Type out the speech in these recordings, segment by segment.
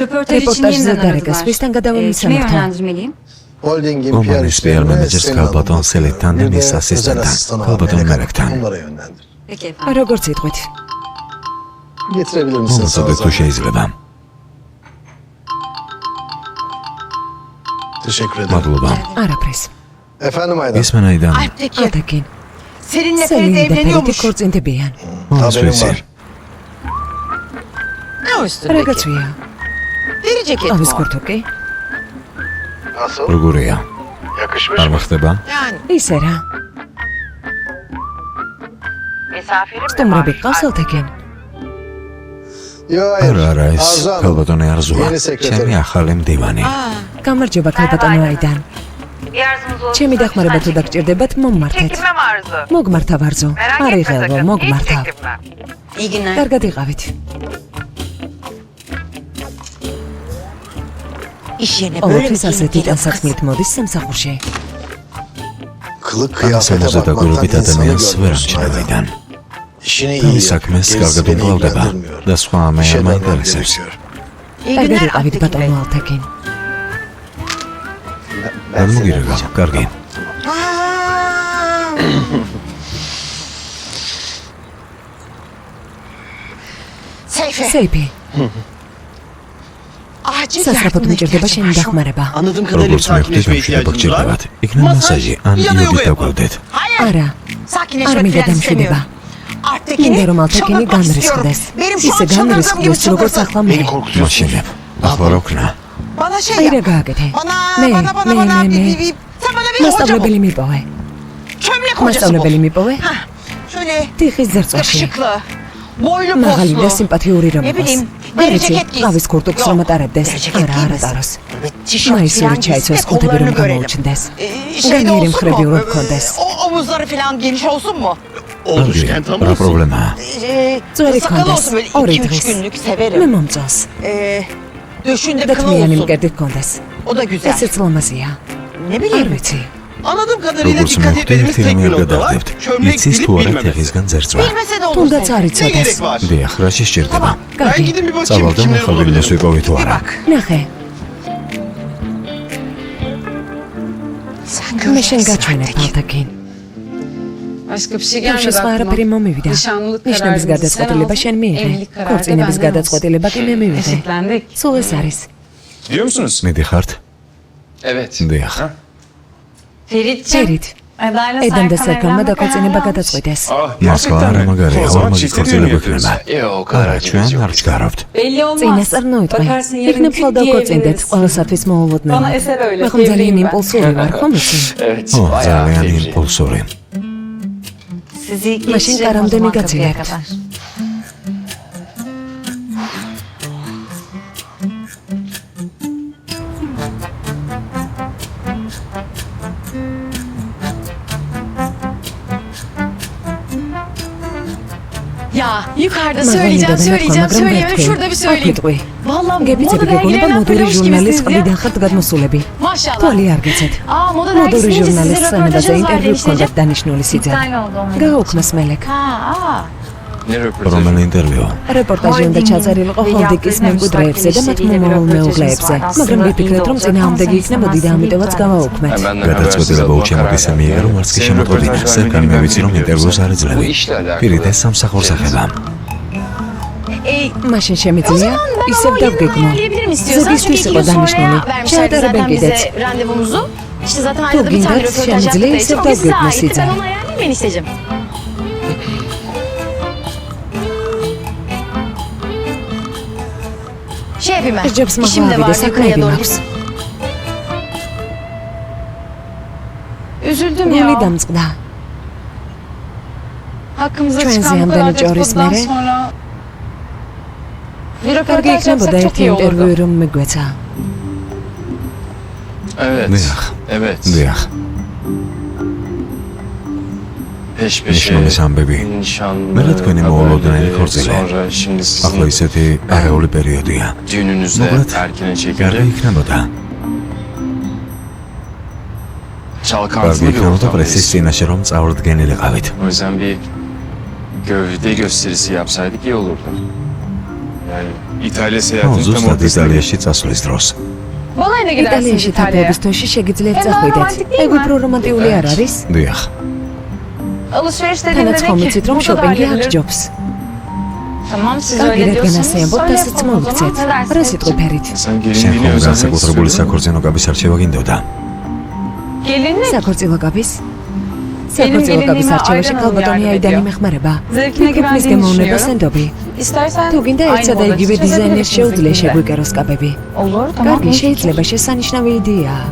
Reportajda darıqız, bizdən qadavımız yönlendirmeliyim. Kompanist PR menedžers Kalbaton Selit'ten de mis asistantan Kalbaton Merek'ten. Peki efendim. Როგორც იტყვით. Getirebilir misiniz? Olmasa da tuşa izlemem. Teşekkür ederim. Madlubam. Arapres. Efendim Aydan. İsmen Aydan. Altekin. Seninle Ferit Seninle Ferit'i evleniyormuş. korcintebიან. Masvesi. Ne üstündeki? Ragazzuya. Deri ceket mi Avis o? kurtoki. Nasıl? Ruguriya. Yakışmış mı? Armaxteba. Yani. Isera. Misafirim Stumrabi qავს Altekin. Yo hayır. Ara ეს Arzu Hanım. Kalbaton Arzuა. Yeni sekreter. ჩემი ახალი მდივანი. გამარჯობა ქალბატონო აიდან. ჩემი დახმარება თუ დაგჭირდებათ, მომმართეთ. Çekilmem arzu. მოგმართა ვარძო. Merak არ etme იღელო, sakın. Hiç მოგმართა. çekinme. İyi günler. კარგად იყავით. İş yerine böyle bir ყოველთვის ასეთი giyinip geliyor kız. ტანსაცმლით მოდის სამსახურში. Kılık kıyafete სამოზე და bakmaktan გულობით insanı ადამიანს ვერ görmüyorsun Aydan. ამჩნევიდან. İşini iyi თავის yap. საქმეს Gerisi კარგად beni უმკლავდება ilgilendirmiyor. და სხვა მე İşe არ dönmem მაინტერესებს. gerekiyor. İyi კარგად günler იყავით Altekin Bey. ბატონო ალთეკინ. არ მოგირება, კარგი. Seyfe. სეიფი. Acil სასწრაფოდ yardıma მჭირდება ihtiyacım შენი var. დახმარება. Anladığım kadarıyla როგორც მივხვდი, sakinleşme დამშვიდობა ihtiyacınız var. გჭირდებათ. იქნებ მასაჟი ან ya da იოგით yoga yapalım. დაგვევდეთ. არა. Sakinleşmek არ მინდა falan istemiyorum. დამშვიდება. Arttekin'i მინდა რომ ალთეკინი çıldırtmak istiyorum. განრისხდეს. Benim şu ისე an çıldırdığım gibi განრისხდეს, როგორც çıldırtın. ახლა მე. Beni korkutuyorsun. მაშინებ. ახლა რა ვქნა? Bana şey აი რა yap. გააკეთე. Bana, მე, bana, bana, მე, bana. მე, მე. Sen bana bir hoca bul. მასწავლებელი მიპოვე. Çömlek hocası მასწავლებელი bul. მიპოვე. Hah, şöyle ტიხის ზერწოში. yakışıklı, boylu მაღალი და poslu. სიმპათიური რომ Ne იყოს. bileyim, deri არიცი, ceket giysin. ყავის კურტუქს Yok, რომ ატარებდეს. deri ceket არა, giymesin. ატაროს. Böyle tişört მაისური falan giysin ჩაიცოს de კუთხები kollarını რომ görelim. გამოუჩნდეს. Şeyde განიერი olsun მხრები mu? რომ გქონდეს. O omuzları falan geniş olsun mu? Olmuşken tam რა olsun. პრობლემაა? Ძველი Sakalı გქონდეს. olsun böyle ორი 2-3 დღის. günlük მე severim. მომწონს. Döşünde და kılı თმიანი olsun. მკერდი გქონდეს. O da güzel. ესეც ლამაზია. Ne არ bileyim. ვიცი. Anladığım kadarıyla როგორც dikkat მივხვდი, etmediğimiz ერთი tek რამე bir არ nokta var. გადავდებთ. Çömlek იცის თუ bilip არა bilmemesi. თեղისგან ზერწვა. Bilmese de olur. თუნდაც არ Ne იცოდეს. gerek var? დიახ, რაში სჭირდება? კარგი. Ben gidin bir bakayım წავალ და kimler მოხალინოს olabilir. ვიპოვე თუ Bir არა. bak. ნახე, Sen მე შენ göreceksin გაჩვენებ Altekin. ალთეკინ. Başka bir şey თავში gelmedi სხვა არაფერი aklıma. მომივიდა. Nişanlılık ნიშნების kararınızı sen გადაწყვეტილება aldın. შენ მიიღე. Evlilik kararı da ქორწინების benden olsun. გადაწყვეტილება კი მე მივიღე. Eşitlendik. სულ ეს არის. Gidiyor musunuz? მიდიხართ? Evet. დიახ. Ferit'ciğim. წერით. Eda'yla ედამ და Serkan სერგანმა evlenme დაქორწინება kararı almış. გადაწყვიტეს. მასლა არა მაგარია, O zaman ორმაგი çifte düğün ქორწინება yapıyoruz. იქნება. Yok o kadar არა, ჩვენ acelemiz არ yok. ვჩქარავთ. Belli olmaz. წინასწარ ნოიტყვე. Bakarsın yarın იქნებ ხოლ küt დავქორწინდეთ, diyebiliriz. ყველასათვის მოულოდნელად. Bana eser öyle, მე ხომ ძალიან fevriyim ben. იმპულსური ვარ, ხომ იცი? Evet. ო, bayağı ძალიან fevri. იმპულსური. Sizi Maşin geçirelim o karamda zaman negatif. kapıya kadar. Ya yukarıda მაგრამ söyleyeceğim, მინდოდა söyleyeceğim, ნათქვა, მაგრამ söyleyemem. ვერთქვი. Şurada bir söyleyeyim. აკეთყვი. Vallahi გებიცები moda გეგონება dergilerine მოდური yapıyormuş ჟურნალის gibisiniz ya. ყბიდან ხართ გადმოსულები. Maşallah. თვალი არ გეცეთ. Aa moda მოდური dergisi deyince ჟურნალის sizin სცენებაზე röportajınız var ინტერვიუ demiştiniz. ჰქონდათ დანიშნული სიძე. İptal oldu onun. გააუქმეს მელეკ. Ha, Ne röportajı? რომელი ინტერვიუ? რეპორტაჟი უნდა ჩაწერილიყო ჰოლდიკის მემკვიდრეებზე და მათ მომავალ მეუღლეებზე, მაგრამ ვიფიქრეთ, რომ წინააღმდეგი იქნებოდი და ამიტომაც გავაუქმეთ. Ben benden habersiz გადაწყვეტილება olduğuma უჩემოდი karar მიიღე, რომ verdim. არც კი Senin შემოწოდინა. röportajı სერგან vermediğini მე ვიცი, რომ ინტერვიუს არ Bu ეძლევი. işle alakalı. პირიდე სამსახურს ახება. მაშინ შემიძლია ისევ დავგეგმო. ayarlayabilirim istiyorsan. Çünkü ზოგისთვის 2 იყო gün sonraya დანიშნული. vermişlerdi შეადარებენ zaten კიდეც. bize randevumuzu. İşte zaten Tu arada bir tane gingad röportaj შემიძლია yaptık. ისევ O gün size დავგეგმო aitti. სიძე. Ben onu ayarlayayım enişteciğim. Şey yapayım ben. Ercep sınavı İşim de abi de var sakın yukarıya doğru yapayım. gitsin. Üzüldüm ნული ya. დამწყდა. Hakkımıza Ჩვენ çıkan bu ზიამდენი kadar ჭორის dedikodudan მერე sonra bir კარგი röportaj იქნებოდა yapsak çok ერთი iyi ინტერვიუ olurdu. რომ მიგვეცა. Evet. Diyah. Evet. დიახ. Peş peşe. ნიშნობის ამბები. Nişanlı. მე რა თქვენი მოულოდნელი haberleri, ქორწილი. Sonra şimdi ახლა sizin ისეთი არეული პერიოდია. düğününüzde მოკლედ, erkene კარგი çekince იქნებოდა. კარგი çalkantılı bir იქნებოდა პრესის ortamdayız. წინაშე რომ წავრდგენილიყავით. O yüzden bir gövde gösterisi yapsaydık iyi olurdu. İtalya ო, seyahatinin tam ზუსტად ortasına იტალიაში წასვლის დროს. ბოლაინე გიდარსინი იტალიაში თაფლობის დროში შეგიძლიათ წახვიდეთ. ეგ უფრო რომანტიული არ არის? დიახ. alışveriş თანაც dediğimde ხომ ne ki? იცით, რომ Burada da შოპინგი აქ halledilir. ჯობს. Tamam siz კარგი, öyle რადგან diyorsanız. ასე ამბობთ, öyle ასეც yapalım o მოვიქცეთ. zaman. Ne რა dersiniz? სიტყვიფერით? Sen შენ gelinliğini ხომ özenmek განსაკუთრებული istiyordun. საქორწინო კაბის არჩევა გინდოდა? Gelinlik. საქორწილო კაბის? საქორწილო კაბის გელინმა არჩევაში აიდანმა ქალბატონი იარდები აიდანი დიო. მეხმარება. Zevkine ფიქრობ მის güvendiğini გემოვნება düşünüyorum. სენდობი. İstersen თუ გინდა ერთსა და aynı იგივე model დიზაინერს çözebiliriz შეუძლია bizimkiler. შეგვიკეროს კაბები. Olur tamam. კარგი, iyi fikir. შეიძლება შესანიშნავი იდეაა.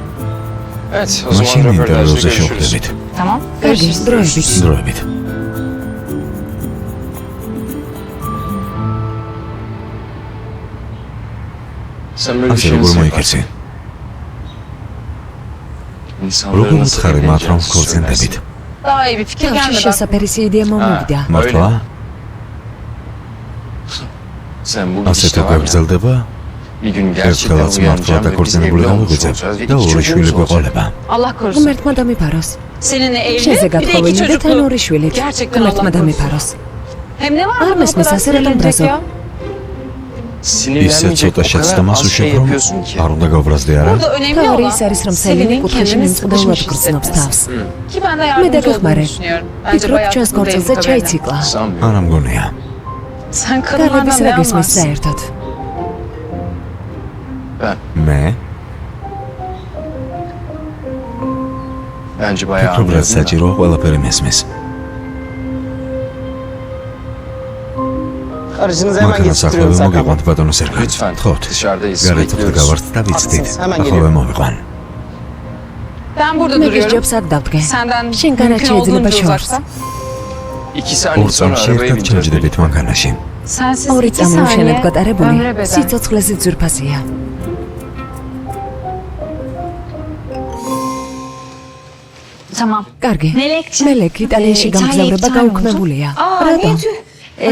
Evet o მაშინ zaman röportajda ინტერვიუზე görüşürüz. შევხვდებით. Tamam. კარგი, Görüşürüz. დროებით. დროებით. Sen böyle bir ასე şey როგორ nasıl მოიქეცი? yaparsın? İnsanları როგორ nasıl უთხარი მათ რომ eğleneceğinizi ქორწინდებით? söylersin. Daha iyi bir fikir თავში gelmedi. შესაფერისი იდეა მომივიდა. მართლა? Sen bu ასე gidişte თუ var ya, გაგრძელდება, bir gün gerçekten ერთხელაც მართლა uyanacağım ve biz დაქორწინებული evli olmuş გავიღვიძებ olacağız ve და iki ორი შვილი çocuğumuz olacak. გვეყოლება. Allah korusun. ღმერთმა დამიფაროს. Seninle evli შენზე bir de iki გათხოვილი და თან çocuklu. ორი შვილით. Gerçekten ღმერთმა Allah korusun. დამიფაროს. Hem ne var Ar bunda o mısın kadar sen? Serhat'ın sinirlenecek brazo. ya? ისე Sinirlenmeyecek ცოტა o kadar შეცდომას az şey უშევ, რომ yapıyorsun ki. არ უნდა გავბრაზდე არა? Burada önemli თავი olan ის არის, რომ სელინი Selin'in კუთხეში kendini მიმწყდელად sıkışmış გრძნობს hissetmesi. თავს. Ki ben de მე yardımcı olduğunu დაგეხმარე. düşünüyorum. Bence ფიქრობ, bayağı ჩვენს haklı değil ქორწილზე bu kadarıyla. ჩაიციკლა. Sanmıyorum. არა მგონია. Sen გალების kadınlardan რა ne გესმის anlarsın? საერთოდ? Ben მე bence bayağı ფიქრობ, რაც anlıyorum. da. საჭირო ყველაფერი მესმის. Aracınızı hemen მანქანას getiriyorum ახლავე Serkan Bey. მოგიყვანთ ბატონო სერგო. Lütfen. თხოვთ. Dışarıdayız. გარეთ ვხვდ Bekliyoruz. გავართ და ვიცდით. Haklısınız, hemen ახლავე geliyorum. მოვიყვან. Ben burada მე duruyorum. გისჯობს აქ დავდგე. Senden შენ mümkün განაჩი ეძლება olduğunca შორს. uzakta. 2 saniye ორ sonra წამში arabaya ერთად bineceğiz. ჩამჯდებით მანქანაში. Sensiz ორი 2 წამი უშენოდ saniye გატარებული ömre bedel. სიცოცხლეზე ძვირფასია. Tamam. კარგი. Melekçe. მელეკ იტალიაში გამგზავრება გაუქმებულია. რატო?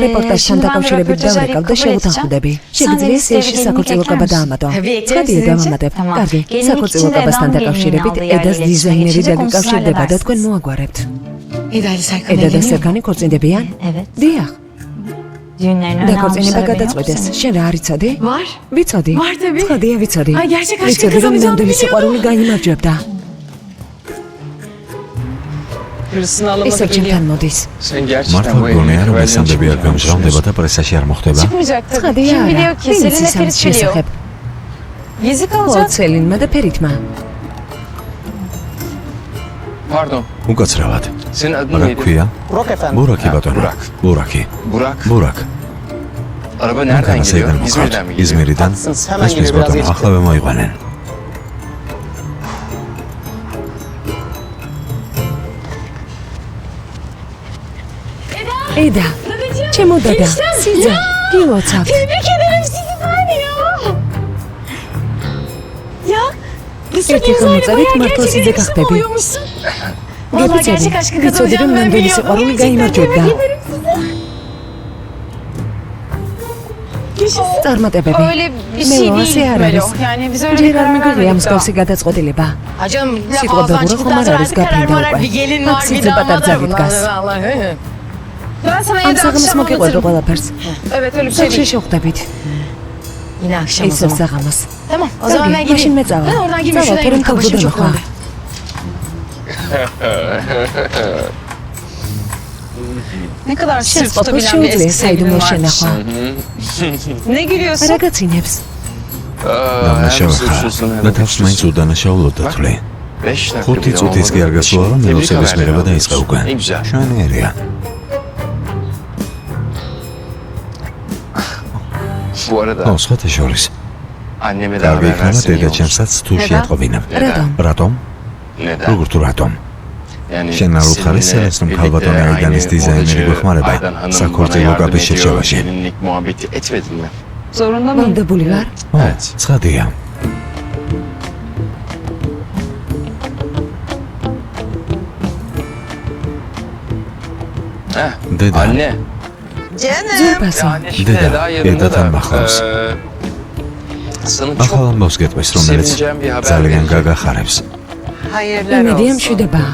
რეპორტაჟთან დაკავშირებით დავრეკავ და შევუთანხმდები. შეგიძლია სიაში საქორწილო კაბა დაამატო. ცხადია დავამატებ. კარგი. საქორწილო კაბასთან დაკავშირებით ედას დიზაინერი დაგიკავშირდება და თქვენ მოაგვარებთ. ედა და სერგანი ქორწინდებიან? დიახ. Düğünlerini დაქორწინება გადაწყვეტეს. შენ რა არიცოდი? Var. ვიცოდი. Var tabii. ცხადია ვიცოდი. Ay, gerçek aşkı ვიცოდი რომ kazanacağını ნამდვილი სიყვარული გაიმარჯვებდა. Hırsını ისევ alamadı ჩემთან geliyor. მოდის. Sen gerçekten მართლა bu მგონია evlilik რომ haberlerini მესამბები არ çok გამჟღავნდება და პრესაში არ მოხდება? Çıkmayacak tabii. ცხადია Kim არა. biliyor ki ვინც Selin'le ის Ferit ამის biliyor. შესახებ? Gizli ხო, kalacak. ცელინმა და ფერითმა. Pardon. უკაცრავად. Senin adın რა neydi? ქვია? Burak efendim. ბურაკი ბატონო. ბურაკ. ბურაკი. Burak. ბურაკ. Araba nereden მანქანა geliyor? საიდან მოყავთ? İzmir'den mi geliyor? იზმირიდან. Haklısınız, hemen ესმის geliyor, biraz ბატონო, gecikti. ახლავე მოიყვანენ. ედა, ჩემო დედა, სიძე, გილოცავ. Tebrik ederim sizi ben ya. Ya. ერთი ხელმოწერით მართლა სიძე გახდები. Vallahi გეფიცები, gerçek aşkı ვიცოდი რომ kazanacağım ben ნამდვილი biliyordum. სიყვარული Gerçekten გაიმარჯვებდა. tebrik ederim sizi. Yaşasın. წარმატებები. Öyle bir მე şey ასე değil არ Melo. არის. Yani biz öyle ჯერ bir არ karar მიგვიღია vermedik მსგავსი გადაწყვეტილება. Hacım სიტყვა ბებურა ხომ არ არის გაფრინდა უკვე. bir gelin აქ var bir სიძე damat პატარ var. ძაღლით გას. Ben sana ამ evde საღამოს akşam მოგიყვებო anlatırım. ყველაფერს. Evet öyle bir şey სახლში değil. შევხვდებით. Yine akşam o ისევ zaman. საღამოს. Tamam o zaman ben კარგი, მაშინ gideyim. მე წავა. Ben oradan gireyim წავა, şuradan თორემ gireyim. Başım თავბუდე çok მოხვა. ağrıyor. Ne kadar შენს sırf ყოფილ tutabilen bir eski შეუძლია sevgilim საიდუმლო varmış. შენახვა. Ne gülüyorsun? რა გაცინებს? დამნაშავე ხარ და თავს მაინც უდანაშაულოდ დათვლი. 5 dakika. 5 წუთის კი არ გასულა რომ მელოცების მიღება დაიწყო უკვე. Ne güzel. შვენიერია. Bu arada ო, სხვათა შორის. anneme de კარგი haber იქნება versen iyi olur. დედაჩემსაც თუ Neden? შეატყობინებ. რატომ? რატომ? Neden? როგორ თუ რატომ? Yani შენ არ უთხარი seninle სელეს რომ birlikte ქალბატონი aynı აიდანის დიზაინერი modacı გვეხმარება Aydan Hanım bana საქორწილო yardım კაბის ediyor, შერჩევაში. gelinlik muhabbeti etmedin mi? Zorunda mıyım? მომდებული ვარ? ო, Evet. ცხადია. Heh, Dede. Anne. ძვირფასო. Anne şimdi Dede, Eda yanında Eda'dan da. bakarız. Sana ახალ çok ამბავს გეტყვის, რომელიც sevineceğim bir haber ძალიან vereceğim. გაგახარებს. იმედია მშვიდობა.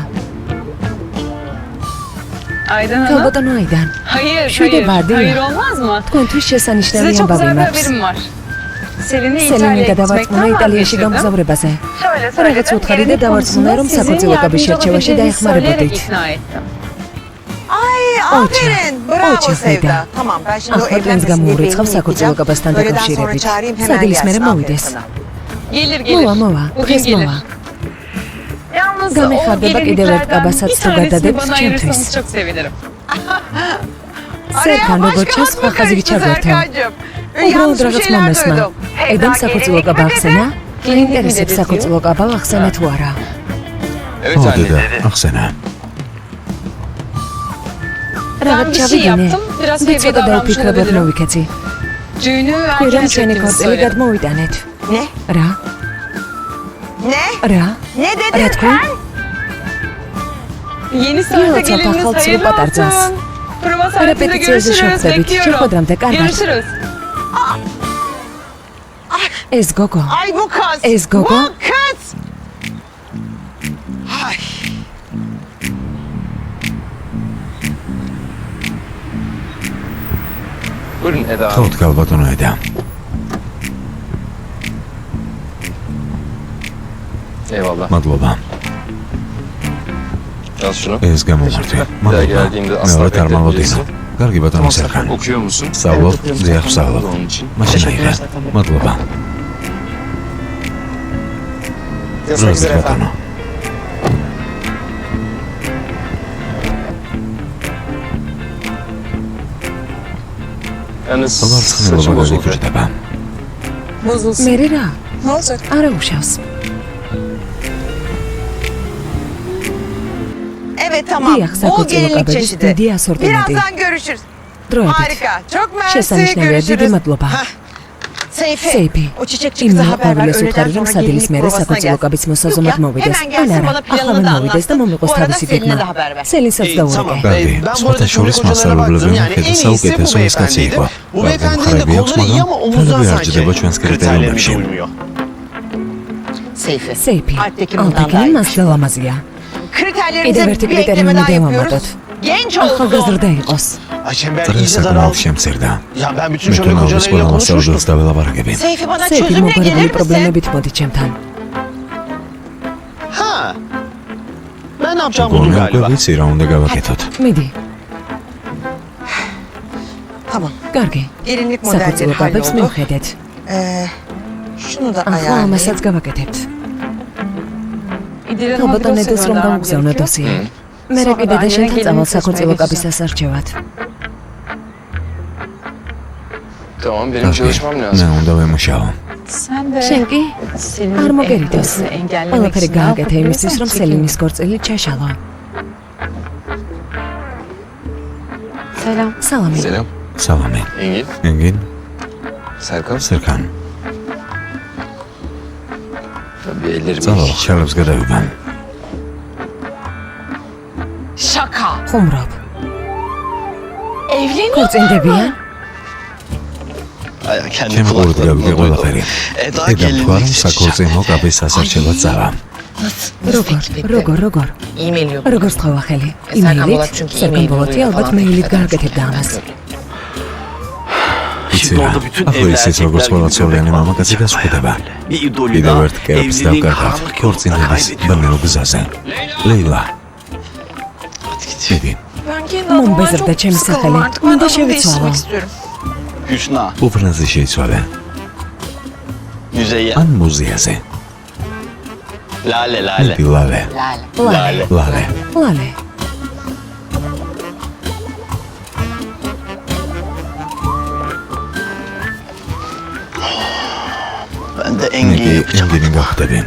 Aydan Hanım. ქალბატონო აიდან. Hayır, Şöyle vardı ya. hayır olmaz mı? Თქვენთვის Size შესანიშნავი çok güzel ამბავი bir მაქვს. haberim var. Selin'i სელინი İtalya'ya გადავარწმუნა gitmekten იტალიაში vazgeçirdim. გამგზავრებაზე. Şöyle რაღაც söyledim, უთხარი და gelinlik დავარწმუნა, რომ konusunda საკუთრივო sizin კაბის yardımcı შერჩევაში olabileceğinizi söyleyerek დაეხმარებოდით. ikna ettim. Aferin. Bravo Oça, Sevda. Sevda. Tamam ben şimdi o ახლა twენს evlenmesini გამოურიცხავ beynini საკუთრივო yıkayacağım. კაბასთან Öğleden sonra დაკავშირებით. çağırayım hemen საგილის gelsin. მერე Aferin მოვიდეს. sana. Gelir gelir. მოვა, Bugün დღეს gelir. მოვა. Yalnız o გამეხარდება კიდევ ერთ gelinliklerden კაბასაც bir თუ tanesini გადადებ bana ჩემთვის. ayırırsanız çok sevinirim. სერგან როგორც ჩანს, ხაზი ჩაგვერთო. უბრალოდ რაღაც მომესმა. ედამ საკუთრივო კაბა ახსენა? ინტერესებს საკუთრივო კაბა ახსენა თუ არა? Evet ო anne. დედა, ახსენა. რაღაც Ben bir şey ჩავიგინე. yaptım, biraz ვიცი fevri და davranmış დაუფიქრებოდ olabilirim. მოვიქეცი. Düğünü კვირა erken ჩვენი çektiğinizi ქორწილი söyledim. გადმოვიტანეთ. Ne? რა? Ne? რა? Ne რა dedin თქვენ? Yeni sahte WhatsApp-a gelininiz halk hayırlı patardınız. olsun. Prova saatinde Repeticiye görüşürüz. şoktaydık. Bekliyorum. Şokodramda kardeş. Görüşürüz. ეს გოგო. Ay bu kız. Ez gogo. Bu kız. Ay. Buyurun Eda Hanım. ხოთ გალბატონო ედა. Eyvallah. მადლობა. Al şunu. ეს გამომართვე. Bir daha geldiğimde asla მეორე წარმოვიდგინო. bekletmeyeceksin. კარგი ბატონო Tamam სერგან. Serkan, okuyor musun? სწავლობ, ძიახ ვსწავლობ. Onun için. მაშინ აიღე. მადლობა. დროზე ბატონო. Yani ლარცხნილობა saçım bozuldu. გაგიკვირდება. მერე რა? Ne olacak? არა უშავს. Evet tamam. Diyah, Bol sakın gelinlik çabuk çeşidi. haberi, Diyah sordu Birazdan görüşürüz. დროებით. Harika. Çok mersi. შესანიშნავია, დიდი Görüşürüz. მადლობა. Hah. Seyfi. Seyfi. O çiçekçi იმ kıza haber ver. ყვავილეს Öğleden უთხარი, რომ sonra სადილის gelinlik მერე provasına საკუთრივო gelsin. კაბის Yok მოსაზომად ya, მოვიდეს. hemen gelsin, ან არა, bana planını ახლა da მოვიდეს და anlatsın. მომიყოს Bu arada თავისი Selin'e გეგმა. de haber ver. სელინსაც დაურეკე. კარგი, სხვათა შორის მასწავლებლები მხედრ საუკეთესო ეს კაცი იყო. Bu beyefendinin de მხრები აქვს, kolları iyi ama მაგრამ omuzdan თანაბი არ sanki. ჯდება ჩვენს Kriterlerimize კრიტერიუმებში. uymuyor. Seyfi. Seyfi. Altteki bundan ალტეკინი daha iyi. მას ლამაზია. Kriterlerimize კიდევ ერთი bir ekleme კრიტერიუმი daha yapıyoruz. დავამატოთ. Genç ახალგაზრდა olsun. იყოს. Ay Çember წრე iyice საკმაოდ daraldı. შემცირდა. Ya ben bütün მე şöyle თუნაურის kocalarıyla ყველა konuşmuştum. მასწავლებელს დაველაპარაკები. Seyfi bana სეიფი çözümle მოგარებული gelir misin? პრობლემებით მოდი ჩემთან. Ha. Ben ne yapacağım buldum გონე უკვე galiba. ვიცი რა უნდა გავაკეთოთ. მიდი. Tamam. კარგი. Gelinlik modelleri საკუთრივო კაბებს halloldu. მივხედეთ. Şunu da ახლა ayarlayayım. ამასაც გავაკეთებთ. İdil Hanım'a bir ალბათ dosya ნედელს რომ göndermem გამგზავნო gerekiyor. დოსიე. მე რა კიდე და შენთან წავალ საკუთრივო კაბის ასარჩევად. Tamam benim çalışmam მე lazım. უნდა ვემუშაო. Sen de შენ კი Selin'in არ მოგერიდეს. evliliğini engellemek ყველაფერი için ne გააკეთე იმისთვის, yapabilirsen რომ çekin. სელინის ქორწილი ჩაშალო. Selam. სალამი. Selam. სალამი. Engin. ენგინ, Serkan. სერკან. Tabii ellerimi წავალ, შალებს გადავიბან. Şaka. ხუმრობ. Evleniyor. ქორწინდებიან? Ay, kendi ჩემი ყურით kulaklarımla გავიგე duydum. ყველაფერი. Eda ედამ თქვა, რომ gelinlik საკურწინო კაბის ასარჩევად წავა. როგორ? E-mail yok. როგორ სწავლა ხელი? Serkan იმეილით? Polat çünkü სერგან e-mail ბოლოტი oluyor ალბათ falan. მეილით გააკეთებდა ამას. იცი Şimdi რა, orada bütün ახლა evli ისიც როგორც erkekler ყველა gibi ცოვლიანი göbek მამაკაცი bağlayacak გასხვდება. bayağı. Bir idolü კიდევ da ერთ კერპს evliliğin დავკარგავთ karanlık ქორწინების yolunda ბნელ გზაზე. ლეილა, მიდი, Ben kendi მომბეზრდა ჩემი სახელი. მინდა შევიცვალო. istiyorum. Hüsna, უფრენზე შეიცვალე. Müzeyyen, ან მუზეაზე. Lale Lale. მიდი ლალე, Lale. ლალე. ლალე. Ben de მიდი Engin'i yapacağım. ენგინი გავხდები.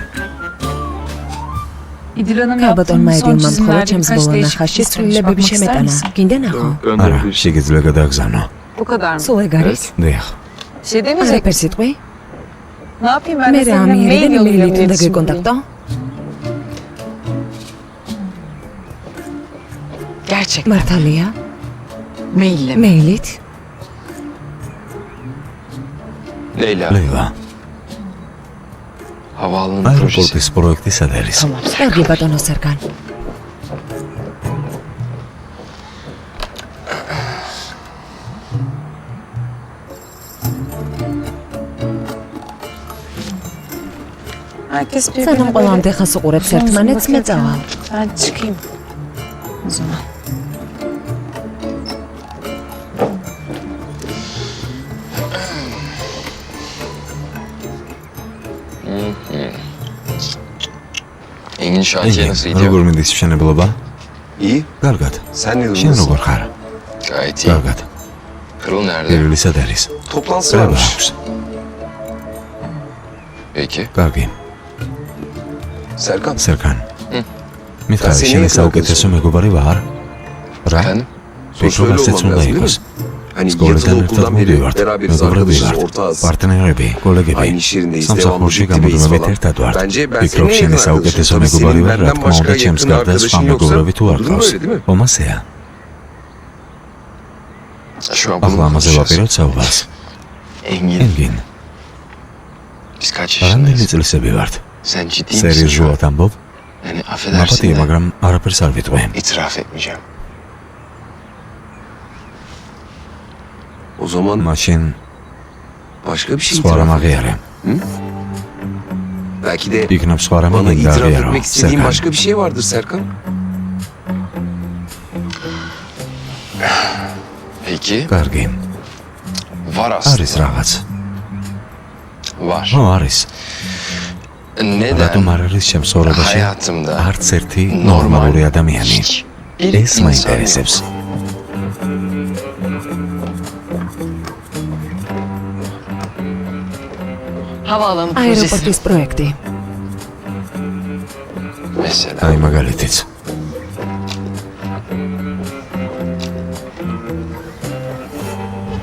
İdil Hanım ქალბატონმა yaptığım son ედილმა მხოლოდ çizimlerde ჩემს birkaç ბოლო değişiklik ნახაში istemiş. ცვლილებები Bakmak ister შემეტანა. misin? გინდა ნახო? არა, შეგიძლია გადააგზავნო. Bu kadar mı? სულ ეგ არის? დიახ. Şey demeyecek არაფერს misin? იტყვი? Ne yapayım ben მე de რა seninle mail ამიერიდან yoluyla იმეილით mı უნდა iletişim გეკონტაქტო? Gerçekten. მართალია? Maille. მეილით? Leyla. ლეილა, Havaalanı projesi. აეროპორტის პროექტი სად არის? Tamam. კარგი ბატონო სერგან. Herkes სანამ ყველამდე ხას უყურებს ერთმანეთს, მე წავალ. Ben çıkayım. O zaman. Engin Şakiye nasıl gidiyor? როგორ მიდის მშენებლობა? İyi. კარგად. Sen ne შენ durumdasın? როგორ ხარ? Gayet iyi. კარგად. Kırıl nerede? პირველი სად არის? Toplantısı ბრება varmış. აქვს. Peki. კარგი. Serkan. სერკან. მითხარ, Sen შენი niye საუკეთესო მეგობარი ვარ? რა? Efendim? ვიქო ასეც უნდა იყოს. Hani სკოლიდან yatılı ერთად okuldan beri მივდივართ. beraberiz, მეგობრები arkadaşız, ვართ. ortağız. პარტნიორები, კოლეგები. Aynı iş yerindeyiz, სამსახურში devamlı birlikteyiz გამოდმებით falan. ერთად ვართ. Bence ben ვფიქრობ, senin შენი yakın საუკეთესო arkadaşın. Tabii მეგობარი senin ვარ, რა benden თქმა başka უნდა, ჩემს yakın გარდა სხვა arkadaşın yoksa მეგობრები თუ არ olur mu ყავს. öyle değil mi? ომასეა. Şu an ახლა bunu ამაზე konuşacağız. ვაპირებთ საუბარს. Engin. ენგინ, Biz kaç რამდენი yaşındayız? წლისები ვართ? Sen ciddi misin şu an? სერიოზულად ამბობ? Yani affedersin მაპატია, de მაგრამ არაფერს არ ვიტყვი. itiraf etmeyeceğim. O zaman მაშინ başka bir şey სხვა რამ itiraf et. აღიარე. Belki de იქნებ სხვა რამ bana itiraf აღიარო. etmek istediğin სერკან. başka bir şey vardır Serkan. Peki. კარგი. Var aslında. არის რაღაც. Var. ო, არის. Neden? რატომ არ არის ჩემს ცხოვრებაში Hayatımda არც ერთი ნორმალური ადამიანი? bir ეს insan მაინტერესებს. Havaalanı projesi. აეროპორტის პროექტი. Mesela. აი მაგალითიც.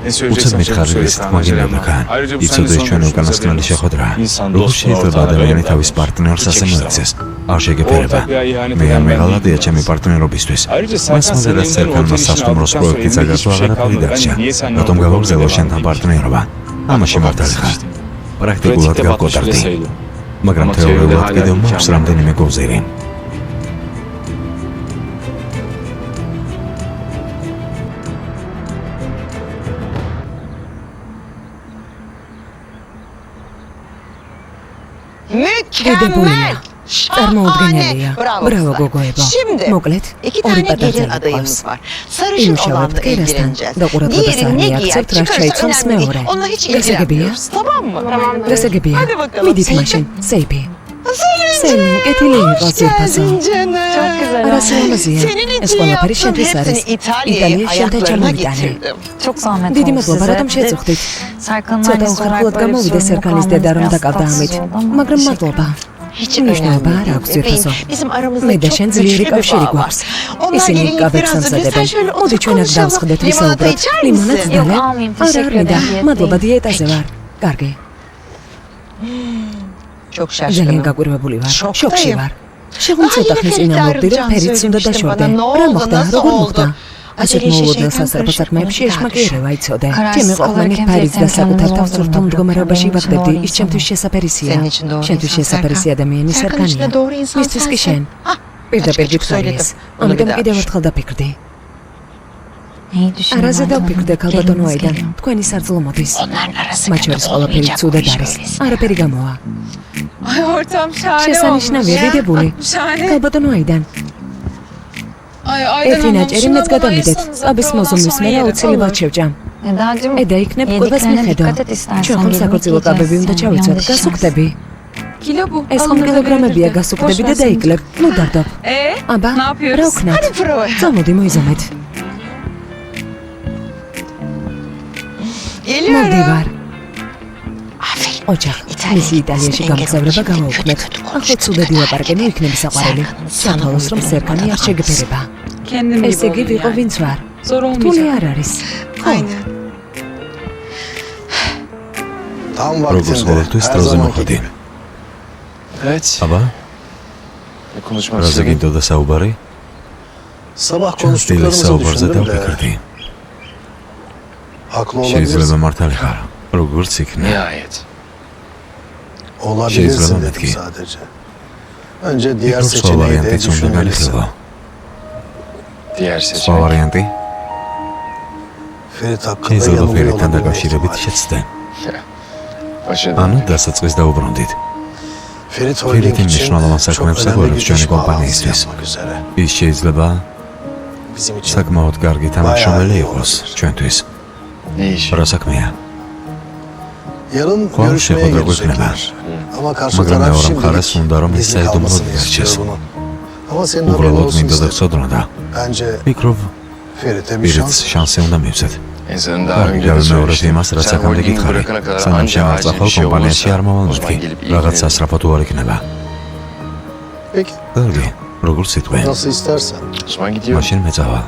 Ne უცებ söyleyeceksen მითხარი söyle რის Kaan, თქმა acelem გინდა var. კან. Ayrıca bu იცოდე seninle son ჩვენ görüşmemiz უკანასკნელი haberin შეხვედრა. İnsan როგორ dostuna შეიძლება ortağı ადამიანი öyle თავის mi? პარტნიორს ასე Hiç მოექცეს? არ შეგეფერება. ორთაბია იhanət მე არ edən მეღალატია ჩემი პარტნიორობისთვის. Ayrıca მას Serkan მომდედა senin სერკანმა elinden სასტუმროს otelişini პროექტი aldıktan წაგასვა sonra აღარაფერი hiçbir şey დარჩა. kalmadı. Niye sen რატომ orada გავაგზავნო devam შენთან edeyim? პარტნიორობა? ამაში Çok მართალი ხარ. haklısın. პრაქტიკულად Pratikte batmış bile გავკვდარდი. sayılır. მაგრამ Ama თეორიულად teoride hala კიდევ მაქვს mükemmel. რამდენიმე გოვზირი. დიდებულია. წარმოუდგენელია. ბრავო გოგოებო. მოკლედ, ორი პატარძელი გვყავს. იმუშავებთ კერასთან და ყურადღებას არ მიაქცევთ, რაც შეიცავს მეორე. გასაგებია? გასაგებია? მიდით მაშინ, სეიფი. სეიმ, კეთილი იყო ძირფასო. არასეულოზია. ეს ყველაფერი შენთვის არის. იტალიის შენთან ჩამოვიტანე. Çok zahmet დიდი oldu მადლობა, size. რატომ შეწუხდით? Serkan'ın ცოტა ailesi olarak უხერხულად böyle bir გამოვიდა sorumluluk სერკანის დედა რომ almanız biraz დაკარდა ამით. tatsız oldu ama მაგრამ მადლობა. მნიშვნელობა არ აქვს ძირფასო. მე და შენ ძლიერი კავშირი გვაქვს. ისინი კაბებს ამზადებენ. მოდი ჩვენ აქ დავსხდეთ ვისაუბროთ. ლიმონადს Yok დალე? almayayım, არა, teşekkür არ მინდა. ederim. მადლობა, დიეტაზე ვარ. კარგი. Çok ძალიან şaşkınım. გაკვირვებული ვარ. შოქში შოქში ვარ. ვარ. შეგვიძლია ხნის წინამორდი, რომ ფერიც უნდა დაშვებდე. რა მოხდა? როგორ მოხდა? ასეთ მოულოდნელ სასწრაფო საქმეებში ეშმაკიერება იცოდე. ჩემი ყოყმანი ფარიც და საკუთარ თავს ურთულ მდგომარეობაში ვახდებდი. ის ჩემთვის შესაფერისია. შენთვის შესაფერისი ადამიანი სერკანია. მისთვის კი შენ. პირდაპირ გითხარი ეს. ამიტომ კიდევ ერთხელ დაფიქრდი. Neyi düşünüyorum? არაზე დავფიქრდე ქალბატონო აიდან. თქვენი სარწლო მოდის. მათ შორის ყველაფერი ცუდად არის. არაფერი გამოვა. Ay ortam şahane შესანიშნავია დიდებული. Şahane. ქალბატონო აიდან. Ay ერთი ნაჭერი მეც გადავიდეთ. აბის მოზუმის მერე აუცილებლად შევჭამ. Eda'cığım, ედა იქნებ კვებას yediklerine მიხედო. dikkat et istersen. ჩვენ ხომ Gelinlik საქორწილო კაბები giyeceğiz. უნდა Senin ჩავიცვათ. yanında გასუხდები. Kilo bu. ეს ხომ კილოგრამებია გასუხდები და დაიკლებ. ნუ დარდობ. აბა, Ne yapıyoruz? რა ვქნათ? Hadi prova. წამოდი მოიზამეთ. მოდი ვარ. ოჯახ, მისი იტალიაში გამგზავრება გამოვხმეთ. ახლა ცუდად ილაპარაკე, ნუ იქნები საყვარელი. საფალოს რომ სერკანი არ შეგეფერება. Kendim ესე იგი ვიყო ვინც ვარ. Zor რთული olmayacak. არ არის. Aynen. Tam როგორც vaktinde. ყოველთვის Her დროზე zamanki მოხვედი. gibi. Evet. აბა, Ne konuşmak რაზე istedin? გინდოდა საუბარი? Sabah ჩვენ სტილის konuştuklarımızı საუბარზე düşündüm de. დავფიქრდი. Haklı შეიძლება olabilirsin. მართალი ხარ. როგორც იქნება. Nihayet. Olabilirsin Şeyizleme dedim etki. sadece. Önce diğer იქნებ სხვა seçeneği de ვარიანტიც უნდა düşünmelisin. განიხილო. Diğer სხვა seçenek. ვარიანტი? Ferit hakkında შეიძლება yanılıyor ფერიტთან olabilir დაკავშირებით ihtimali. შეცდე. Başladım. ანუ დასაწყის დაუბრუნდით. Ferit Holding Ferit'in için მნიშვნელოვან çok საქმებს önemli აკვლევს bir ჩვენი iş bağlantısı კომპანიისთვის. yapmak üzere. ის შეიძლება Bizim için საკმაოდ კარგი თანამშრომელი იყოს ჩვენთვის. Ne işi? რა საქმეა? yarın Konu görüşmeye şefoda gelecekler. Ama karşı მაგრამ taraf მეორე მხარეს şimdilik უნდა რომ ის gizli საიდუმლოდ kalmasını დარჩეს. istiyor bunu. Ama senin haberin უბრალოდ olsun მინდოდა istedim. ხსოდრო და Bence ვფიქრობ Ferit'e bir პირიც şans. შანსი უნდა მივცეთ. İnsanın daha önce de გამეორებ söylemiştim. იმას, რაც Sen აქამდე holdingi გითხარი. bırakana kadar სანამ anca acil შემოწახო bir şey კომპანიაში არ olursa მოვალ o zaman მეთქი. gelip რაღაც ilgilenin. სასწრაფო არ იქნება. Peki კარგი, როგორც სიტყვი. nasıl istersen. O zaman gidiyorum. მაშინ მეწავა.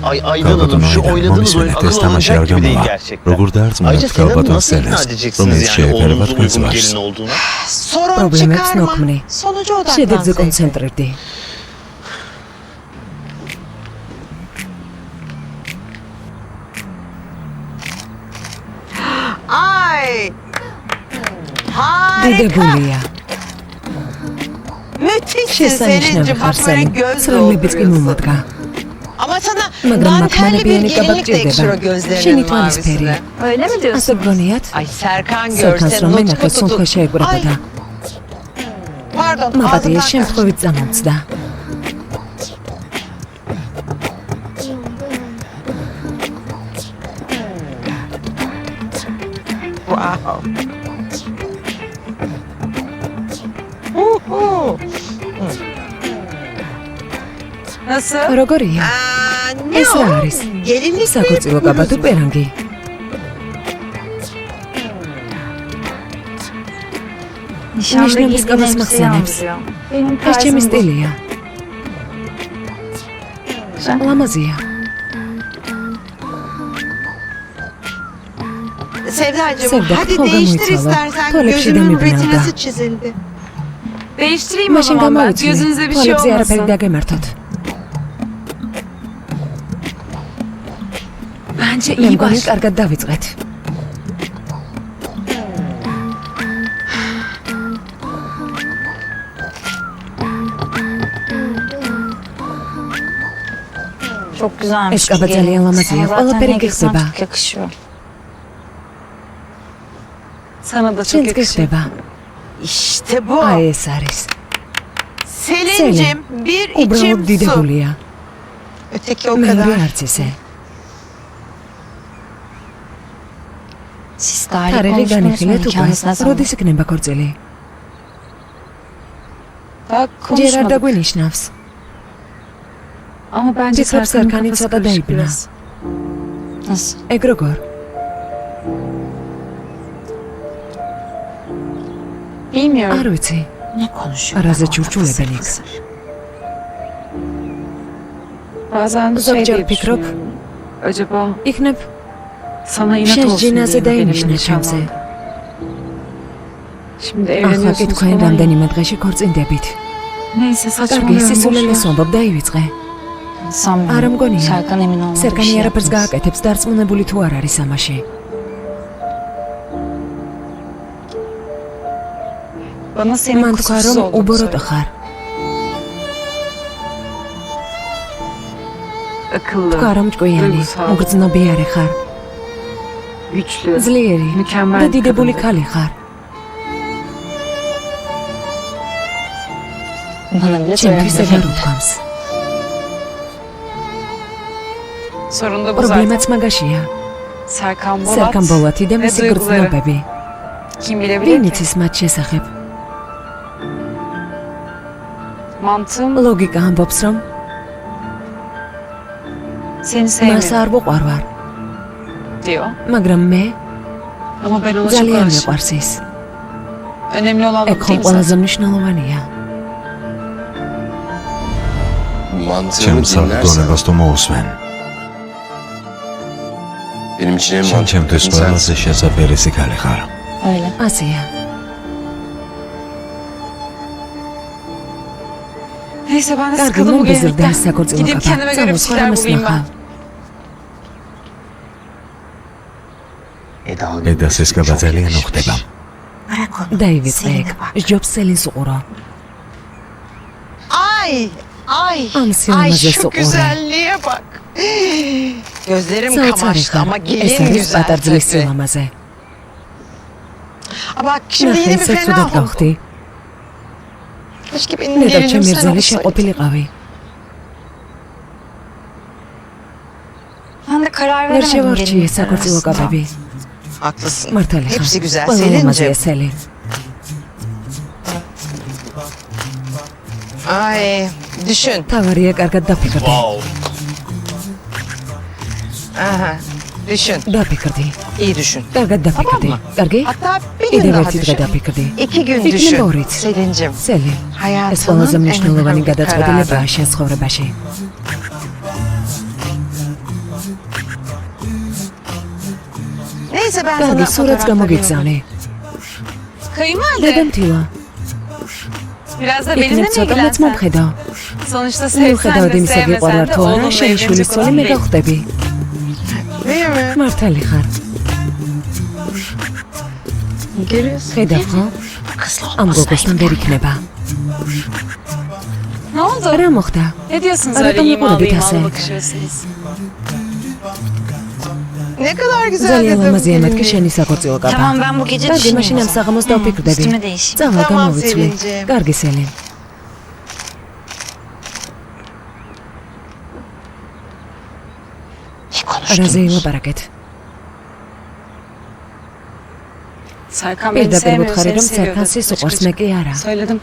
Ay Aydan Hanım şu oynadığınız oyun akıl alınacak gibi değil gerçekten. როგორ დაარწმუნებთ Ayrıca Selen'i ქალბატონ nasıl ikna სელენს, edeceksiniz რომელიც yani შეეფერება oğlunuzun თქვენს uygun ვაჟს? gelin olduğuna? Sorun პრობლემებს çıkarma. ნოქმნი. Sonuca odaklan შედეგზე Seyfi. კონცენტრირდი. Ay. Harika. დიდებულია. Müthişsin შესანიშნავი Selin'cim. ხარ Bak böyle სელი. göz ცრემლებიც კი dolduruyorsun. მომადგა. Ama sana მაგრამ dantelli bir მაკმანებიანი კაბა gelinlik de yakışır o გჭირდება. gözlerinin შენი თვალისფერი. mavisine. Öyle mi ასე diyorsun? გგონიათ? Ay Serkan სერქანს görse რომ nutku მენახე სუნთქო tutup. Ay შეეგვრებოდა. pardon მაპატიეს ağzımdan შემთხვევით წამოწდა. Wow. Uhu. Nasıl? როგორია? Ne ეს o? რა არის? Gelinlik mi? საქორწილო კაბა თუ პერანგი? Nişanda Nişanlı giydiğin kafası elbiseyi maksanı hepsi. andırıyor. Benim ეს tarzım ჩემი bu. სტილია. Güzel. ლამაზია. Sevdacığım Sevda, hadi kavga değiştir mıydı hala? istersen. Tuvalet Gözümün şeyden mi retinası binada? çizildi. Değiştireyim o მაშინ zaman ben. გამოიწვი. Gözünüze bir şey თვალებზე არაფერი olmasın. დაგემართოთ. Bence მე iyi მგონი baş. კარგად დავიწყეთ. Çok güzelmiş. Es kaba bu gelin. ძალიან ლამაზია. Sana zaten ყველაფერი ne giysen გიხდება. çok yakışıyor. Sana da çok შენც yakışıyor. გიხდება. İşte bu. აი ეს არის. Selin'cim bir უბრალოდ içim su. დიდებულია. Öteki o მეორე kadar. არც ისე. Siz tarih თარიღი konuştunuz mu? განიხილეთ უკვე. Nikahınız ne zaman? როდის იქნება ქორწილი? Daha ჯერ არ konuşmadık. დაგვინიშნავს. Ama bence Fikret Serkan'ın Serkan'ın kafası sada karışık değibna. biraz. Nasıl? ეგ როგორ? Bilmiyorum. არ ვიცი. Ne konuşuyor? Arada çurçulebelik. Bazen şey ზოგჯერ diye ვფიქრობ, düşünüyorum. Acaba იქნებ sana inat შენს olsun ჯინაზე diye mi დაინიშნა benimle ჩემზე. nişanlandın? Şimdi ახლა კი evleniyorsunuz თქვენ falan ya. რამდენიმე დღეში ქორწინდებით. Neyse კარგი, saçmalıyorum. სისულელე boş ver. სომბობ დაივიწყე. Sanmıyorum. არა მგონია. Serkan emin olmadı bir სერკანი şey არაფერს yapmaz. გააკეთებს, დარწმუნებული თუ არ არის ამაში. Bana senin მან თქვა kusursuz რომ olduğunu უბოროტო söyle. ხარ. Akıllı, თქვა რომ ჭკვიანი, duygusal, მოგრძნობიარე ხარ. güçlü, ძლიერი mükemmel და bir დიდებული kadındı. ქალი ხარ. Bana bile ჩემთვის ეგ არ söylemedi. უთქვამს. Sorun da bu zaten. პრობლემაც მაგაშია. Serkan Bolat სერკან ბოლათი და ve მისი duyguları. გრძნობები. Kim bilebilir ვინ ki? იცის მათ შესახებ? Mantığım ლოგიკა ამბობს რომ seni მას sevmiyor არ ვუყვარვარ, diyor. მაგრამ მე Ama ben ona çok ძალიან aşığım. მიყვარს ის. Önemli olan ეგ bu ხომ değil mi ყველაზე zaten? მნიშვნელოვანია. Mantığımı ჩემს dinlersen გონებას თუ მოусმენ, benim için en შენ mantıklı ჩემთვის kadın ყველაზე sensin. შესაძლებელი ქალი ხარ. Öyle. ასია. Neyse ben de კარგი, sıkıldım bu მომბეზრდა gelinlikten. საქორწილო Gidip კაბა. kendime göre bir წამოს şeyler bulayım ნახავ. ben. ედას ეს კაბა ძალიან უხდება. დაივიწყე ეგ. ჯობს სელინს უყურო. Ay. Ay. Am Ay silmez şu o oraya. güzelliğe bak. Gözlerim საოცარი kamaştı ama ხარ. ეს gelin არის güzel პატარძლის tabii. სილამაზე. Bak şimdi ნახე, yeni bir ისე fena ცუდად oldu. გავხდი. Keşke benim მე და gelinim ჩემი sen რძალი olsaydın. შეყოფილიყავი. Ben de karar ვერ veremedim შევარჩიე gelinlikler საქორწილო arasında. კაბები. Haklısın. მართალი ხარ. Hepsi güzel. ყველა Selin'cim. ლამაზია სელი. Ay düşün. თავარია კარგად დაფიქრდი. Aha, düşün. დაფიქრდი. İyi düşün. კარგად დაფიქრდი. კარგი? Hatta bir gün კიდევ daha ერთი დღე düşün. დაფიქრდი. 2 gün იქნება düşün. ორიც. Selin'cim. სელი. ეს Hayatının ყველაზე en მნიშვნელოვანი önemli გადაწყვეტილებაა kararı. შენ ცხოვრებაში. Neyse ben კარგი, sana სურათს fotoğrafları გამოგიგზავნე. Kayınvalide. დედამთილა, Biraz da benimle იქნებ mi ცოტა მეც ilgilensen? მომხედავ. Sonuçta sevsen მიუხედავად de იმისა, გიყვარვარ sevmesen de თუ არა, oğlumla შენი შვილის evlenecek ცოლი olan მე değil. გავხდები. Değil mi? მართალი ხარ. Görüyorsun. ხედავ ხო? ამ გოგოსთან ვერ იქნება. Ne oldu? რა მოხდა? Ne diyorsunuz Arada öyle mı imalı gidase? imalı bakışıyorsunuz? Ne kadar güzel ძალიან dedim. ლამაზია მეთქი შენი საქორწილო კაბა. Tamam ben bu gece კარგი, düşüneyim. მაშინ ამ საღამოს დავფიქრდები. Üstüme değişeyim. წავა, Tamam, გამოვიცვლი. Selin'cim. კარგი, სელი. რაზე ილაპარაკეთ? Serkan beni პირდაპირ sevmiyor, ვუთხარი, seni რომ seviyor. სერქანს ის უყვარს, მე კი არა. Söyledim.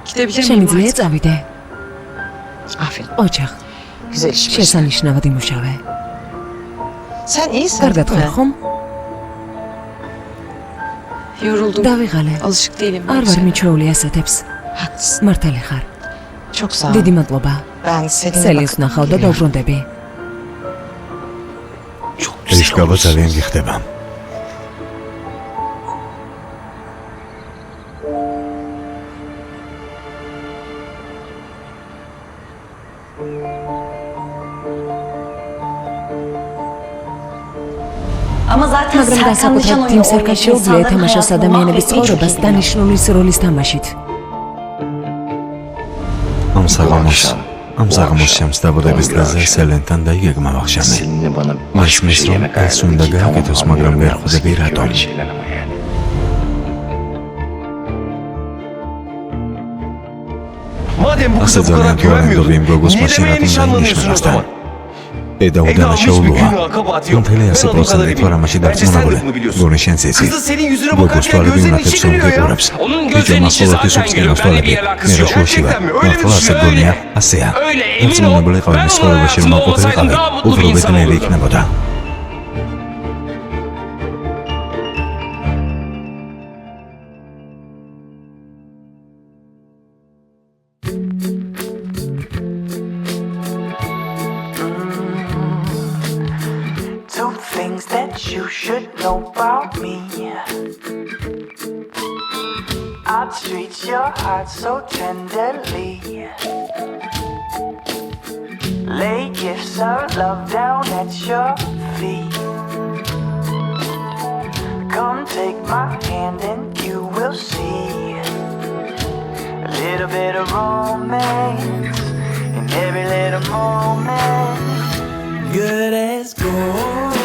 Gidebilir miyim შემიძლია artık? წავიდე. Aferin. ოჯახ, Güzel iş. შესანიშნავად იმუშავე. Sen iyisin კარგად değil ხარ mi? ხომ? Yoruldum. დავიღალე. Alışık değilim. არ böyle ვარ şeylere. მიჩვეული ასეთებს. Haklısın. მართალი ხარ. Çok sağ ol. დიდი მადლობა. Ben Selin'e სელის bakıp ნახავ და geliyorum. დავბრუნდები. ეს კაბა ძალიან გიხდება. Ama zaten მაგრამ Serkan nişan განსაკუთრებით oyunu იმ სერქანს oynayıp შეუძლია insanların ეთამაშა hayatını ადამიანების mahvetmeyi çok ცხოვრებას iyi biliyor. დანიშნულის როლის თამაშით. ამ საღამოს შემს დაბოდების დღეზე სელენთან და იგეგმა ვახშამი. Seninle bana მაშმის რომ ეს უნდა გააკეთოს, მაგრამ ვერ ხვდები რატომ. Madem bu ასე kıza bu ძალიან kadar თვალენდობი იმ güvenmiyordun, გოგოს niye მაშინ demeye რატომ nişanlanıyorsun o დაინიშნულასთან? zaman? დედა Eda almış bir უდანაშაულოა. günah kabahati yok. მთელი Ben onun 100% kadarıyım. ეთქვა რამაში Bence sen de დარწმუნებული. bunu biliyorsun. გონი შენც იცი. Kız da senin yüzüne გოგოს bakarken თვალები gözlerinin უნათებს içi რომ gülüyor ya. გიყურებს. Onun ბიჭო gözlerinin içi მასწავლეთის zaten gülüyor. უცხენოს Ben de bir თვალები. yer alakası მე რა yok. შუაშია. Gerçekten mi? Öyle mi მართლა ასე düşünüyor? გონია? Öyle. ასეა. Öyle, emin ol. დარწმუნებულიყავი Ben onun ცხოვრებაში რომ hayatında olsaydım ყოფილიყავი. daha mutlu bir უფრო insan ბედნიერი olurdum. იქნებოდა. Two things that you should know about me. I treat your heart so tenderly. Lay gifts of love down at your feet. Come take my hand and you will see a little bit of romance in every little moment. Good as gold.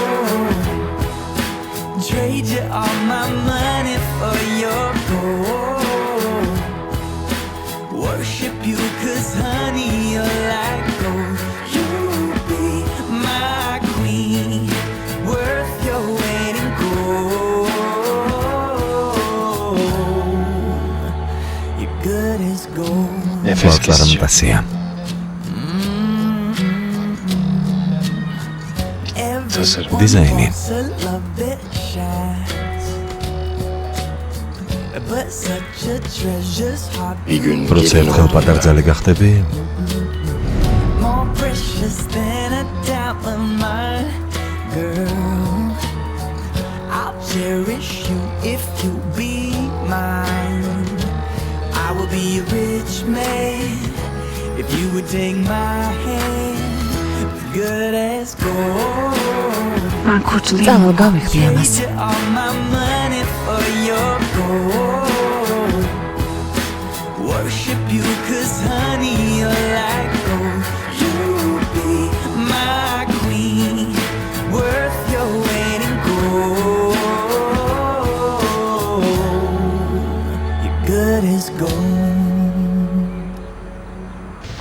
Trade you all my money for your gold. Worship you 'cause honey you're like gold. You be my queen, worth your weight in gold. You're good as gold. Nefes Kulaklarım kesici. basıyor. Tasarım. Dizayni. Bir gün Proces gelin ხელ olduğunda პატარძალი გახდები, More precious than a diamond, my girl. I'll cherish you if you be mine. I will be a rich man if you would take my hand. Good as gold. Ben kurtulayım. წავალ, გავიხდი ამას. Trade you all my money for your gold. Worship you 'cause honey you're like gold. You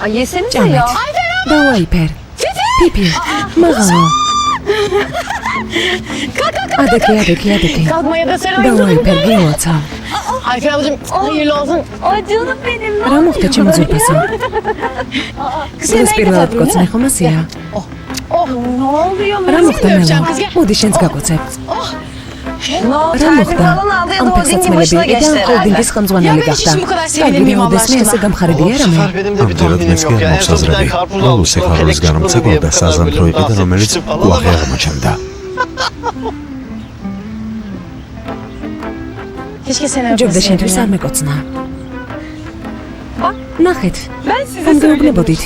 Ay yesenize ჭამეთ. ya. დავაიფერ. ფიფი. მაღალო. ადექი. Kalkmaya da sen დავაიფერ, გილოცა. Ayfer ablacığım hayırlı olsun. Ay canım benim. რა მოხდა ჩემო ძვირფასო? ეს პირველად გოცნე ხომ ასია? Oh ne oluyor? რა მოხდა მელა? მოდი შენც გაგოცებ. რა მოხდა? ამ ფექსაცმელები და ჰოლდინგის ხელმძღვანელი გახდა. კარგი მოდესმე ასე გამხარებია რამე? ამჯერად მეც კი არ მოგსაზრები. ბოლოს ეხარულის განმცემლობა და საზამთრო იყიდა, რომელიც უახე აღმოჩნდა. ჯობდა შენთვის არ მეკოცნა. ნახეთ, ხომ გეუბნებოდით?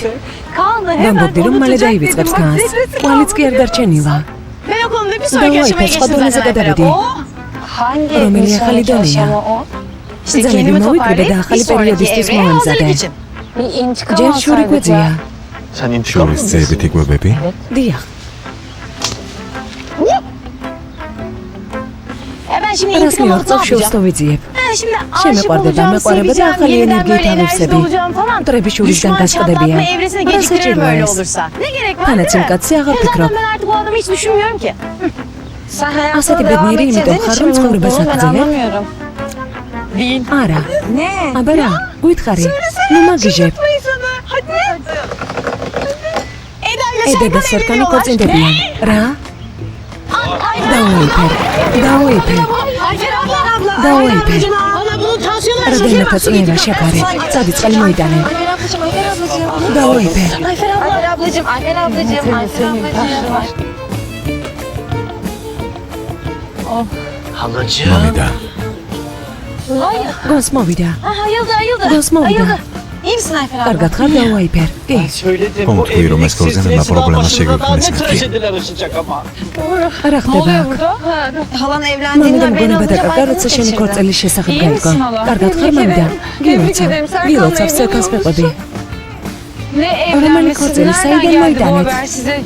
ვამბობდი, რომ მალე დაივიწყებს განს. კვალიც კი არ დარჩენილა. Ben o konuda bir sonraki Davay, aşamaya peşka geçtim döneze zaten. kadar ödeyeyim. Hangi Romeli bir sonraki ახალი დონეა. aşama o? İşte ძალიან kendimi მოვიკრიბე და toparlayıp bir ახალი sonraki პერიოდისთვის evreye hazırlık მომამზადე. için. Bir intikam ჯერ შური alsaydık გვეძია. ya. Sen intikam შორის ძეებით იკვებები? დიახ, Ben şimdi რას intikam alıp ne მივაღწევ შურს yapacağım? то ვიძიებ. Ben şimdi aşık შემეყვარდება, olacağım, მეყვარება და seveceğim, ახალი yeniden ენერგიით böyle enerjisi ავივსები. olacağım falan. მტრები შურისგან Düşman çatlatma გასყდებიან. evresine რა geciktiririm öyle საჭიროა ეს? olursa. Ne gerek var თანაც değil იმ mi? კაცი აღარ Ya ფიქრობ. zaten ben artık o adamı hiç düşünmüyorum ki. Sen ასეთი hayatına devam ბედნიერი იმიტომ edeceğin ხარ, için რომ mi ცხოვრებას mutluyum ben აგრძელებ? anlamıyorum. Değil. არა. Ne? აბა რა, გითხარი. ნუ მაგიჟებ. Eda ile ედა და Serkan სერკანი evleniyorlar. ქორწინდებიან. რა? დავაიფერ. Ayfer abla. დავაიფერ. Bana bunun tansiyonu რამდენათა წნევა შეგარე. წადი წყალი მოიტანე. Ayfer ablacığım, Ayfer ablacığım. დავაიფერ. Ayfer ablacığım, Ayfer ablacığım, Ayfer ablacığım. Halacığım. მომიდა. გონს მოვიდა. Ayıldı. გონს მოვიდა. İyi misin Ayfer abla? კარგად ხარ დავაიფერ. კი. Ben söyledim. Kom o tkuyi, რომ ეს evlilik գործი silsilesi problema daha başında şeklinde daha ne sanki. trajediler açacak ama. რა ხდება აქ? Halan მამიდა evlendiğinden beri მგონება alınca დაკარგა, როცა შენი ქორწილის შესახებ გაიგო. კარგად ხარ მამიდა? გილოცავ სერკანს მეყვები. Ne Romeli evlenmesi? Koçeli, Nereden Sayden geldi bu Maydanet. haber size?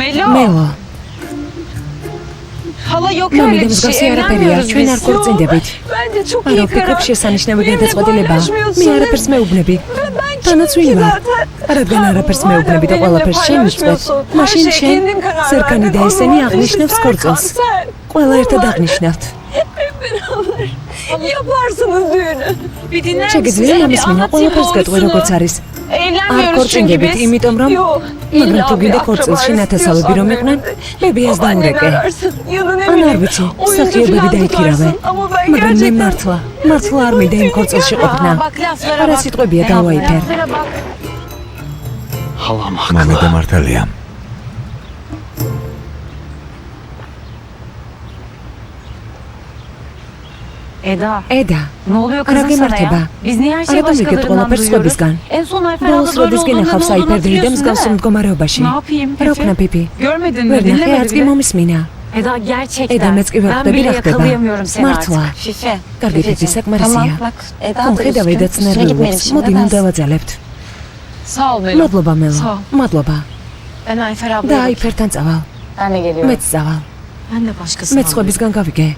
Melo. მელო, Hala yok მამიდა öyle bir მსგავსი şey. არაფერია, Evlenmiyoruz ჩვენ არ biz. ქორწინდებით. Bence çok არა iyi ვფიქრობ karar. შესანიშნავი Benimle გადაწყვეტილება. paylaşmıyorsun. მე არაფერს მეუბნები. Ben თანაც kimim ki ვინ ვარ? zaten? რადგან არაფერს მეუბნები და Benimle ყველაფერს შენ მიწვევ, paylaşmıyorsun. Her მაშინ şey შენ kendin karar სერკანი და verdin. ესენი Onun აღნიშნავს için ქორწილს. sen. ყველა ერთად აღნიშნავთ. Yaparsınız düğünü. Bir dinler misiniz? შეგიძლია მამის მინა ყველაფერს გეტყვი როგორც არის. არ Evlenmiyoruz çünkü ქორწინდებით, biz. იმიტომ რომ Yok. მაგრამ თუ გინდა ქორწილში ნათესავები რომ იყვნენ, ბებიას დაურეკე. ან არ ვიცი, მსახიობები დაიქირავე. მაგრამ მე მართლა არ მინდა იმ ქორწილში ყოფნა. არა სიტყვებია დავაიფერ. Halam მამიდა haklı. მართალია. Eda, ედა, ne oluyor არა kızım sana გემართება. ya? Biz niye her şeyi არა დამიგეთ başkalarından ყველაფერს duyuyoruz? სხვებისგან. En son Ayfer ბოლოს abla böyle როდის olduğunda გენახავს ne olduğunu აიფერ დეიდემ hatırlıyorsun მსგავს değil mi? მდგომარეობაში. Ne yapayım რა ვქნა Pepe? პიპი? Görmedin mi? ვერ ნახე, Dinlemedi არც კი bile. მომისმინა. Eda gerçekten. ედა მეც კი Ben ვეხვდები bile რა ხდება. yakalayamıyorum seni მართლა. artık. Fife. კარგი პიპი, საკმარისია. Bak Eda ხომ da ხედავ üzgün. ედაც Üstüne gitmeyelim ნერვიულობს. şimdi. მოდი ნუ დავაძალებთ. Sağ ol Melo. მადლობა მელო. Sağ ol. მადლობა. Ben Ayfer და ablayla აიფერთან წავალ. Ben de geliyorum. მეც წავალ. Ben de başkasına მეც სხვებისგან გავიგე.